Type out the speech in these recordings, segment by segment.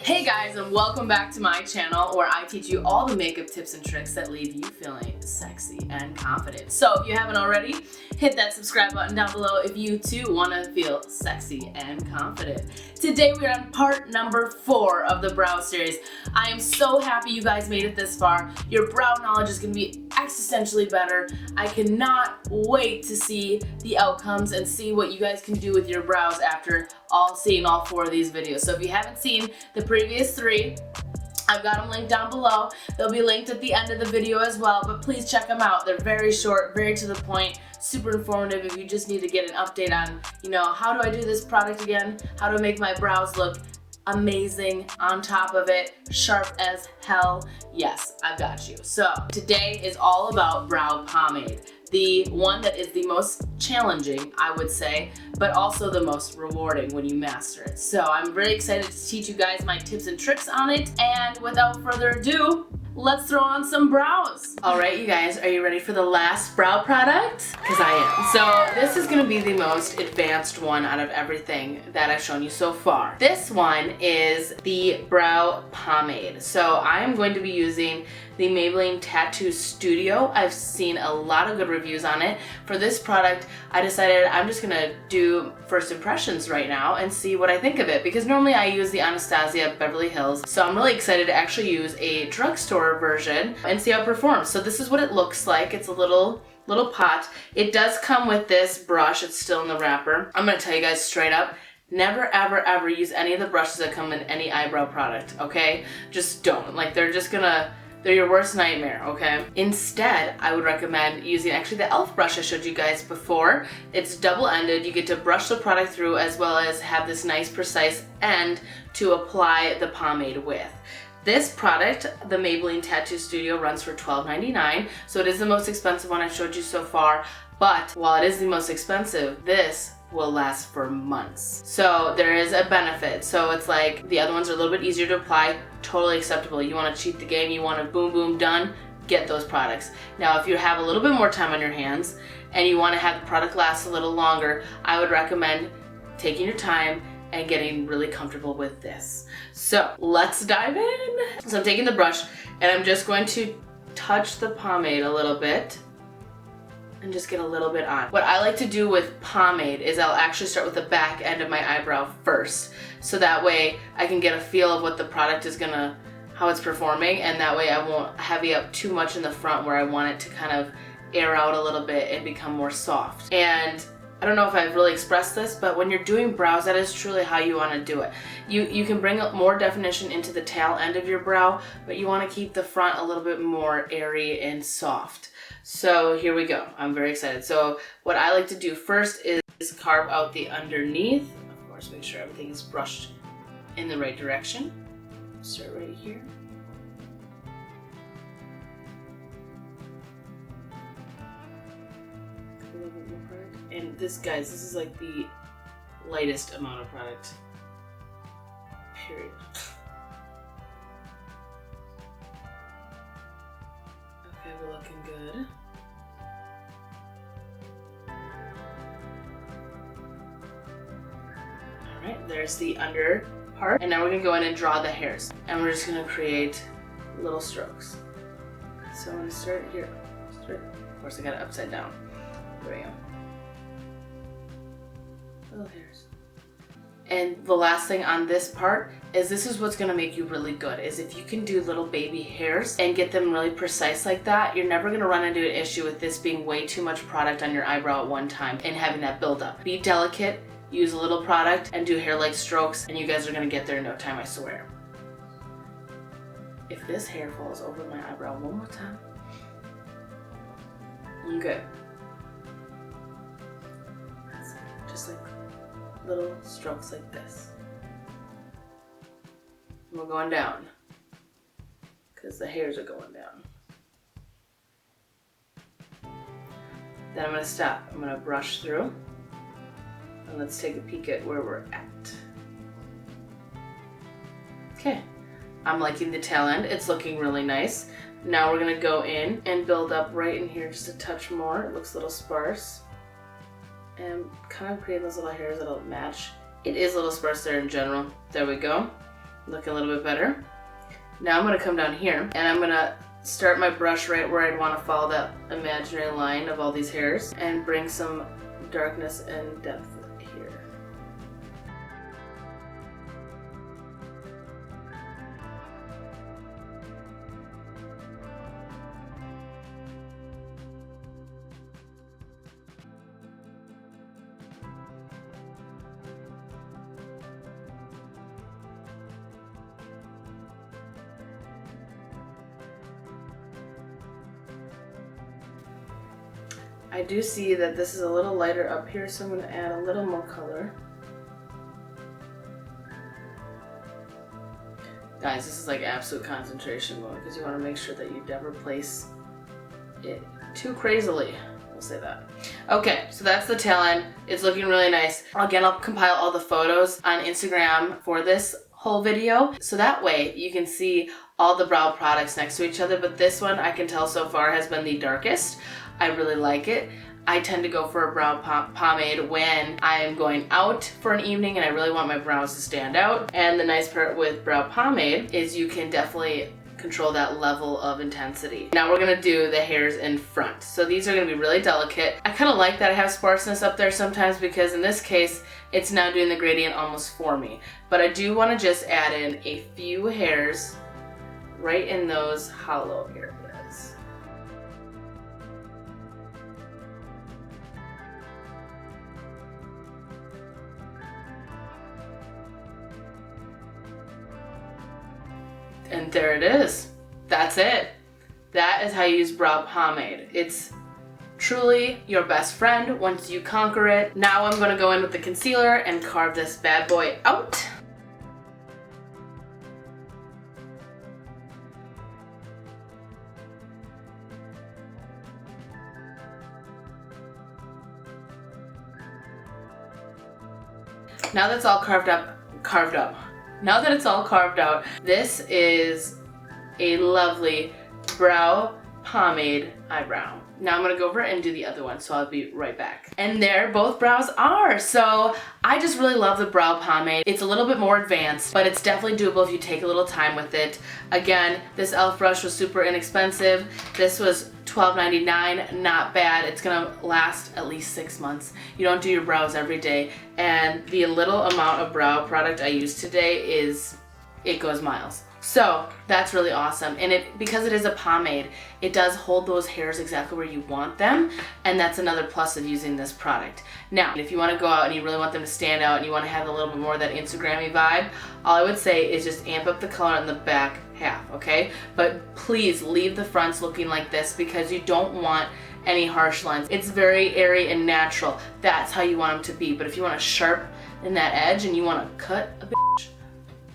Hey guys, and welcome back to my channel where I teach you all the makeup tips and tricks that leave you feeling sexy and confident. So if you haven't already, hit that subscribe button down below if you too want to feel sexy and confident. Today we are on part number 4 of the brow series. I am so happy you guys made it this far. Your brow knowledge is going to be existentially better. I cannot wait to see the outcomes and see what you guys can do with your brows after seeing all 4 of these videos. So if you haven't seen the previous 3, I've got them linked down below. They'll be linked at the end of the video as well, but please check them out. They're very short, very to the point, super informative if you just need to get an update on, how do I do this product again? How to make my brows look amazing, on top of it, sharp as hell. Yes, I've got you. So today is all about brow pomade. The one that is the most challenging, I would say, but also the most rewarding when you master it. So I'm really excited to teach you guys my tips and tricks on it. And without further ado, let's throw on some brows. All right, you guys, are you ready for the last brow product? Because I am. So this is gonna be the most advanced one out of everything that I've shown you so far. This one is the brow pomade. So I am going to be using the Maybelline Tatto Studio. I've seen a lot of good reviews on it. For this product, I decided I'm just gonna do first impressions right now and see what I think of it, because normally I use the Anastasia Beverly Hills. So I'm really excited to actually use a drugstore version and see how it performs. So this is what it looks like. It's a little pot. It does come with this brush. It's still in the wrapper. I'm gonna tell you guys straight up, never ever ever use any of the brushes that come in any eyebrow product, okay? Just don't. Like, they're your worst nightmare, okay? Instead, I would recommend using actually the e.l.f. brush I showed you guys before. It's double-ended. You get to brush the product through as well as have this nice precise end to apply the pomade with. This product, the Maybelline Tatto Studio, runs for $12.99, so it is the most expensive one I've showed you so far, but while it is the most expensive, this will last for months. So there is a benefit. So it's like the other ones are a little bit easier to apply, totally acceptable. You want to cheat the game, you want to boom boom done, get those products. Now if you have a little bit more time on your hands and you want to have the product last a little longer, I would recommend taking your time and getting really comfortable with this. So let's dive in. So I'm taking the brush and I'm just going to touch the pomade a little bit and just get a little bit on. What I like to do with pomade is I'll actually start with the back end of my eyebrow first. So that way I can get a feel of what the product is how it's performing, and that way I won't heavy up too much in the front where I want it to kind of air out a little bit and become more soft. And I don't know if I've really expressed this, but when you're doing brows, that is truly how you want to do it. You can bring up more definition into the tail end of your brow, but you want to keep the front a little bit more airy and soft. So here we go. I'm very excited. So what I like to do first is carve out the underneath. Of course, make sure everything is brushed in the right direction. Start right here. A little bit more product. And this, guys, this is like the lightest amount of product, period. Okay, we're looking good. Alright, there's the under part. And now we're gonna go in and draw the hairs. And we're just gonna create little strokes. So I'm gonna start here. Of course, I got it upside down. There we go. Little hairs. And the last thing on this part is this is what's gonna make you really good, is if you can do little baby hairs and get them really precise like that, you're never gonna run into an issue with this being way too much product on your eyebrow at one time and having that build up. Be delicate, use a little product, and do hair-like strokes, and you guys are gonna get there in no time, I swear. If this hair falls over my eyebrow one more time, I'm good. Just like little strokes like this. And we're going down because the hairs are going down. Then I'm going to stop. I'm going to brush through, and let's take a peek at where we're at. Okay, I'm liking the tail end. It's looking really nice. Now we're going to go in and build up right in here just a touch more. It looks a little sparse. And kind of create those little hairs that'll match It is a little sparse there in general. There we go. Looking a little bit better. Now I'm gonna come down here and I'm gonna start my brush right where I'd want to follow that imaginary line of all these hairs and bring some darkness and depth here. I do see that this is a little lighter up here, so I'm going to add a little more color. Guys, this is like absolute concentration mode because you want to make sure that you never place it too crazily. We'll say that. Okay, so that's the tail end. It's looking really nice. Again, I'll compile all the photos on Instagram for this whole video, so that way you can see all the brow products next to each other, but this one I can tell so far has been the darkest. I really like it. I tend to go for a brow pomade when I am going out for an evening and I really want my brows to stand out. And the nice part with brow pomade is you can definitely control that level of intensity. Now we're gonna do the hairs in front. So these are gonna be really delicate. I kind of like that I have sparseness up there sometimes because in this case, it's now doing the gradient almost for me. But I do wanna just add in a few hairs right in those hollow areas. And there it is. That's it. That is how you use brow pomade. It's truly your best friend once you conquer it. Now I'm going to go in with the concealer and carve this bad boy out. Now that's all carved up. Now that it's all carved out, this is a lovely brow pomade eyebrow. Now I'm gonna go over and do the other one, so I'll be right back. And there both brows are. So I just really love the brow pomade. It's a little bit more advanced, but it's definitely doable if you take a little time with it. Again, this e.l.f. brush was super inexpensive. This was $12.99, not bad. It's gonna last at least 6 months. You don't do your brows every day, and the little amount of brow product I use today it goes miles. So that's really awesome, and because it is a pomade, it does hold those hairs exactly where you want them, and that's another plus of using this product. Now, if you want to go out and you really want them to stand out and you want to have a little bit more of that Instagram-y vibe, all I would say is just amp up the color in the back half, okay? But please leave the fronts looking like this because you don't want any harsh lines. It's very airy and natural. That's how you want them to be. But if you want to sharpen that edge and you want to cut a bitch,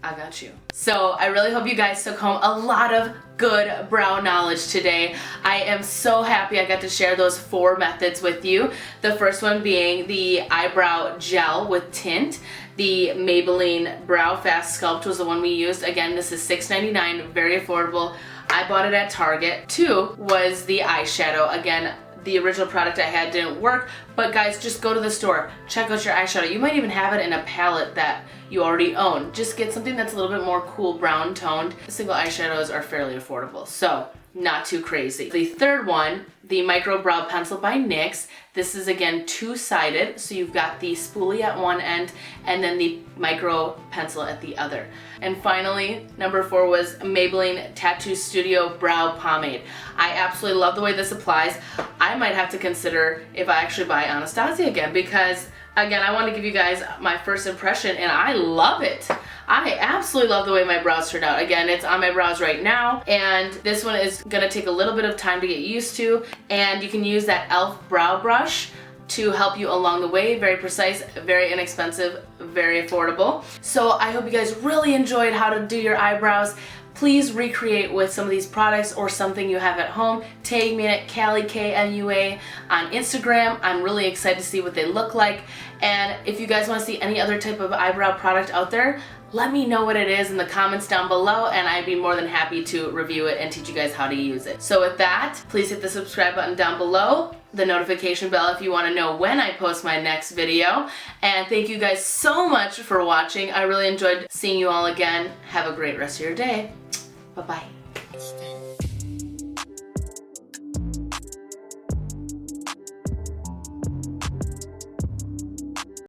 I got you. So I really hope you guys took home a lot of good brow knowledge today. I am so happy I got to share those 4 methods with you. The first one being the eyebrow gel with tint. The Maybelline Brow Fast Sculpt was the one we used. Again, this is $6.99, very affordable. I bought it at Target. 2 was the eyeshadow. Again, the original product I had didn't work, but guys, just go to the store, check out your eyeshadow. You might even have it in a palette that you already own. Just get something that's a little bit more cool brown toned. Single eyeshadows are fairly affordable, so not too crazy. The third one, the Micro Brow Pencil by NYX. This is again 2-sided, so you've got the spoolie at one end and then the micro pencil at the other. And finally, number 4 was Maybelline Tattoo Studio Brow Pomade. I absolutely love the way this applies. I might have to consider if I actually buy Anastasia again because, again, I want to give you guys my first impression and I love it. I absolutely love the way my brows turned out. Again, it's on my brows right now, and this one is gonna take a little bit of time to get used to, and you can use that e.l.f. brow brush to help you along the way. Very precise, very inexpensive, very affordable. So I hope you guys really enjoyed how to do your eyebrows. Please recreate with some of these products or something you have at home. Tag me at Callie, K-M-U-A, on Instagram. I'm really excited to see what they look like. And if you guys want to see any other type of eyebrow product out there, let me know what it is in the comments down below, and I'd be more than happy to review it and teach you guys how to use it. So with that, please hit the subscribe button down below, the notification bell if you want to know when I post my next video. And thank you guys so much for watching. I really enjoyed seeing you all again. Have a great rest of your day. Bye-bye.